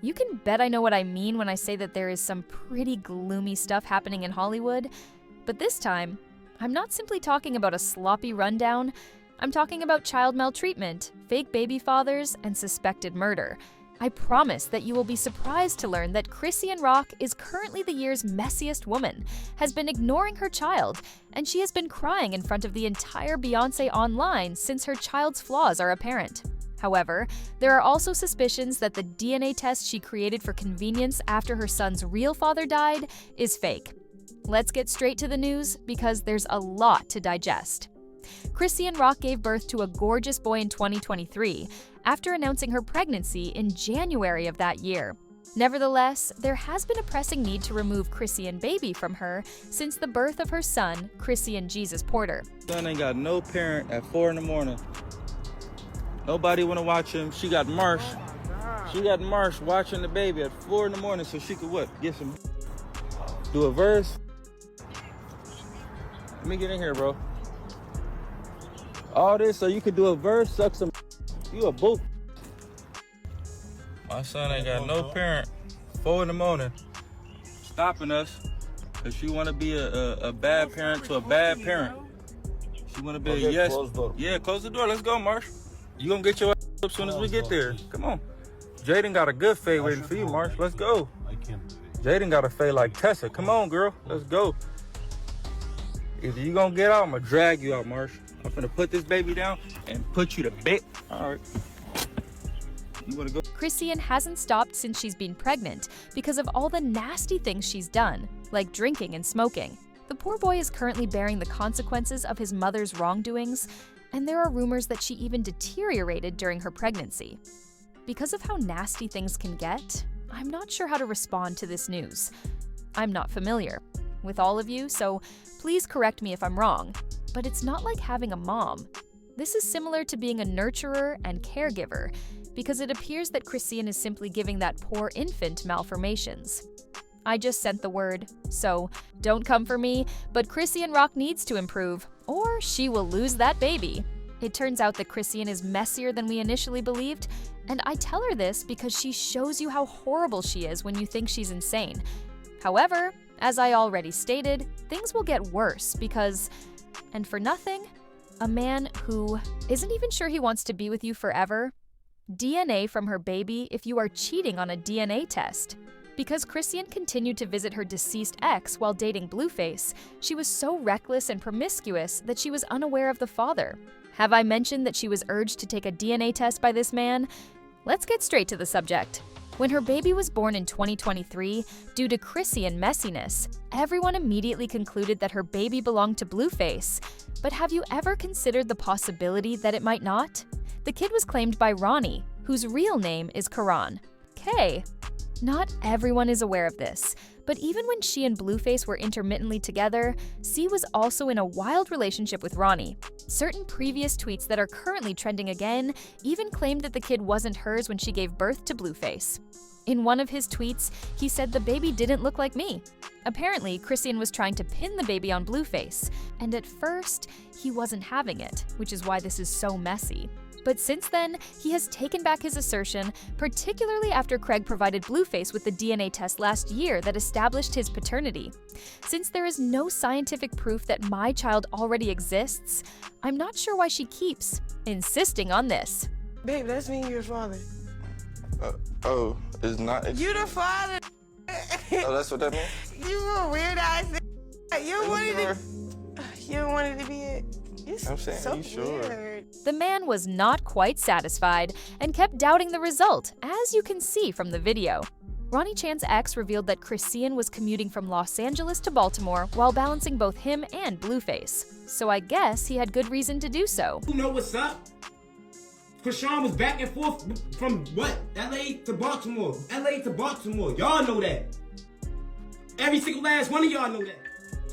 You can bet I know what I mean when I say that there is some pretty gloomy stuff happening in Hollywood. But this time, I'm not simply talking about a sloppy rundown. I'm talking about child maltreatment, fake baby fathers, and suspected murder. I promise that you will be surprised to learn that Chrisean Rock is currently the year's messiest woman, has been ignoring her child, and she has been crying in front of the entire Beyoncé online since her child's flaws are apparent. However, there are also suspicions that the DNA test she created for convenience after her son's real father died is fake. Let's get straight to the news because there's a lot to digest. Chrisean Rock gave birth to a gorgeous boy in 2023 after announcing her pregnancy in January of that year. Nevertheless, there has been a pressing need to remove Chrisean baby from her since the birth of her son, Chrisean Jesus Porter. Son ain't got no parent at 4 in the morning. Nobody wanna watch him. She got Marsh. She got Marsh watching the baby at 4 in the morning so she could what? Get some, do a verse. Let me get in here, bro. All this so you could do a verse, suck some. You a boot. My son ain't got no parent. 4 in the morning, stopping us because she want to be a bad parent to a bad parent. She want to be a yes. Yeah, close the door. Let's go, Marsh. You gonna get your ass up as soon as we get there. Come on. Jaden got a good fade waiting for you, Marsh. Let's go. Jaden got a fade like Tessa. Come on, girl. Let's go. Either you gonna get out, I'm gonna drag you out, Marsh. I'm gonna put this baby down and put you to bed. All right. You wanna go? Chrisean hasn't stopped since she's been pregnant because of all the nasty things she's done, like drinking and smoking. The poor boy is currently bearing the consequences of his mother's wrongdoings, and there are rumors that she even deteriorated during her pregnancy. Because of how nasty things can get, I'm not sure how to respond to this news. I'm not familiar with all of you, so please correct me if I'm wrong, but it's not like having a mom. This is similar to being a nurturer and caregiver, because it appears that Chrisean is simply giving that poor infant malformations. I just sent the word, so don't come for me, but Chrisean Rock needs to improve, or she will lose that baby. It turns out that Chrisean is messier than we initially believed, and I tell her this because she shows you how horrible she is when you think she's insane. However, as I already stated, things will get worse because, and for nothing, a man who isn't even sure he wants to be with you forever, DNA from her baby if you are cheating on a DNA test. Because Chrisean continued to visit her deceased ex while dating Blueface, she was so reckless and promiscuous that she was unaware of the father. Have I mentioned that she was urged to take a DNA test by this man? Let's get straight to the subject. When her baby was born in 2023, due to Chrisean messiness, everyone immediately concluded that her baby belonged to Blueface. But have you ever considered the possibility that it might not? The kid was claimed by Ronnie, whose real name is Karan. K. Not everyone is aware of this, but even when she and Blueface were intermittently together, C was also in a wild relationship with Ronnie. Certain previous tweets that are currently trending again even claimed that the kid wasn't hers when she gave birth to Blueface. In one of his tweets, he said the baby didn't look like me. Apparently, Chrisean was trying to pin the baby on Blueface, and at first, he wasn't having it, which is why this is so messy. But since then, he has taken back his assertion, particularly after Craig provided Blueface with the DNA test last year that established his paternity. Since there is no scientific proof that my child already exists, I'm not sure why she keeps insisting on this. Babe, that's me, your father. It's not. You the father. Oh, that's what that means? You a weird ass. You wanted to be it. I'm saying, so are you sure? Weird. The man was not quite satisfied and kept doubting the result, as you can see from the video. Ronnie Chan's ex revealed that Chrisean was commuting from Los Angeles to Baltimore while balancing both him and Blueface. So I guess he had good reason to do so. You know what's up? Chrisean was back and forth from what? LA to Baltimore. LA to Baltimore. Y'all know that. Every single last one of y'all know that.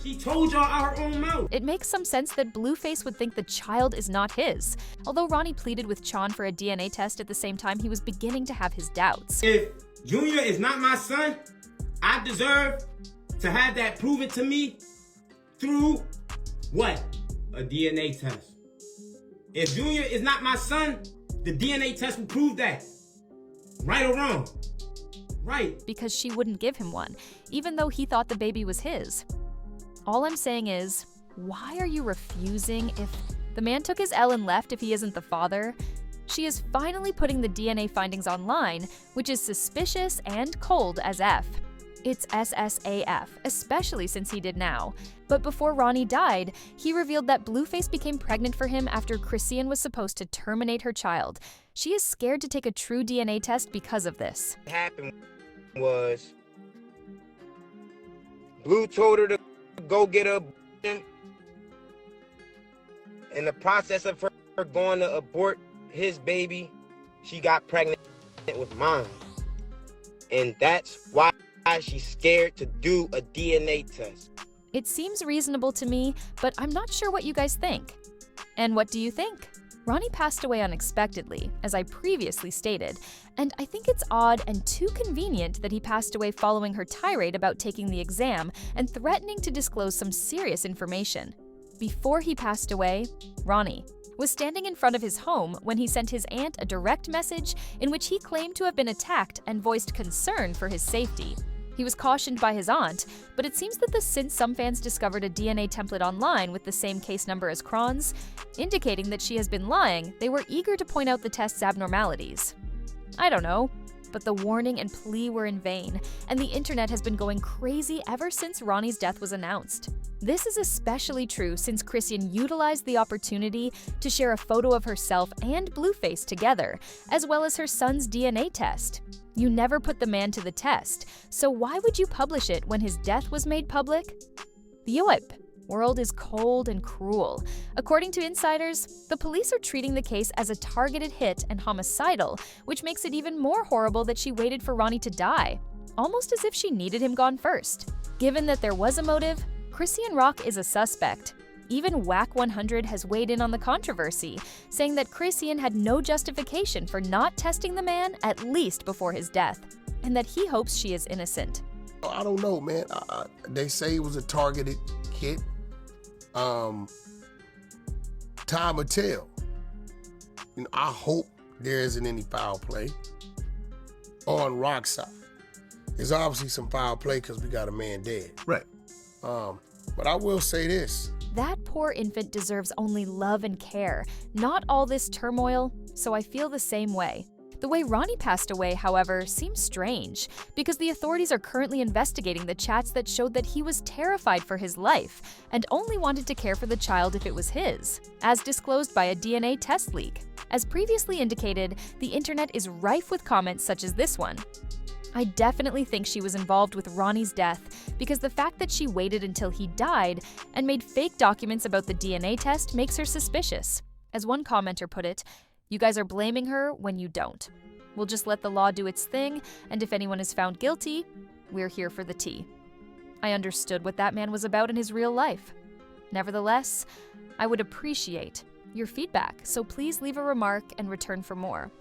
She told y'all out her own mouth. It makes some sense that Blueface would think the child is not his. Although Ronnie pleaded with Chan for a DNA test at the same time, he was beginning to have his doubts. If Junior is not my son, I deserve to have that proven to me through what? A DNA test. If Junior is not my son, the DNA test will prove that. Right or wrong. Right. because she wouldn't give him one, even though he thought the baby was his. All I'm saying is, why are you refusing if the man took his L and left if he isn't the father? She is finally putting the DNA findings online, which is suspicious and cold as F. It's SSAF, especially since he did now. But before Ronnie died, he revealed that Blueface became pregnant for him after Chrisean was supposed to terminate her child. She is scared to take a true DNA test because of this. What happened was Blue told her to go get her abortion. In the process of her going to abort his baby, she got pregnant with mine. And that's why she's scared to do a DNA test. It seems reasonable to me, but I'm not sure what you guys think. And what do you think? Ronnie passed away unexpectedly, as I previously stated, and I think it's odd and too convenient that he passed away following her tirade about taking the exam and threatening to disclose some serious information. Before he passed away, Ronnie was standing in front of his home when he sent his aunt a direct message in which he claimed to have been attacked and voiced concern for his safety. He was cautioned by his aunt, but it seems that since some fans discovered a DNA template online with the same case number as Kron's, indicating that she has been lying, they were eager to point out the test's abnormalities. I don't know, but the warning and plea were in vain, and the internet has been going crazy ever since Ronnie's death was announced. This is especially true since Chrisean utilized the opportunity to share a photo of herself and Blueface together, as well as her son's DNA test. You never put the man to the test, so why would you publish it when his death was made public? The UIP world is cold and cruel. According to insiders, the police are treating the case as a targeted hit and homicidal, which makes it even more horrible that she waited for Ronnie to die, almost as if she needed him gone first. Given that there was a motive, Chrisean Rock is a suspect. Even WAC 100 has weighed in on the controversy, saying that Chrisean had no justification for not testing the man at least before his death, and that he hopes she is innocent. I don't know, man. They say it was a targeted hit. Time will tell. You know, I hope there isn't any foul play on Rock's side. There's obviously some foul play because we got a man dead. Right. But I will say this. That poor infant deserves only love and care, not all this turmoil, so I feel the same way. The way Ronnie passed away, however, seems strange, because the authorities are currently investigating the chats that showed that he was terrified for his life and only wanted to care for the child if it was his, as disclosed by a DNA test leak. As previously indicated, the internet is rife with comments such as this one. I definitely think she was involved with Ronnie's death because the fact that she waited until he died and made fake documents about the DNA test makes her suspicious. As one commenter put it, "You guys are blaming her when you don't. We'll just let the law do its thing, and if anyone is found guilty, we're here for the tea." I understood what that man was about in his real life. Nevertheless, I would appreciate your feedback, so please leave a remark and return for more.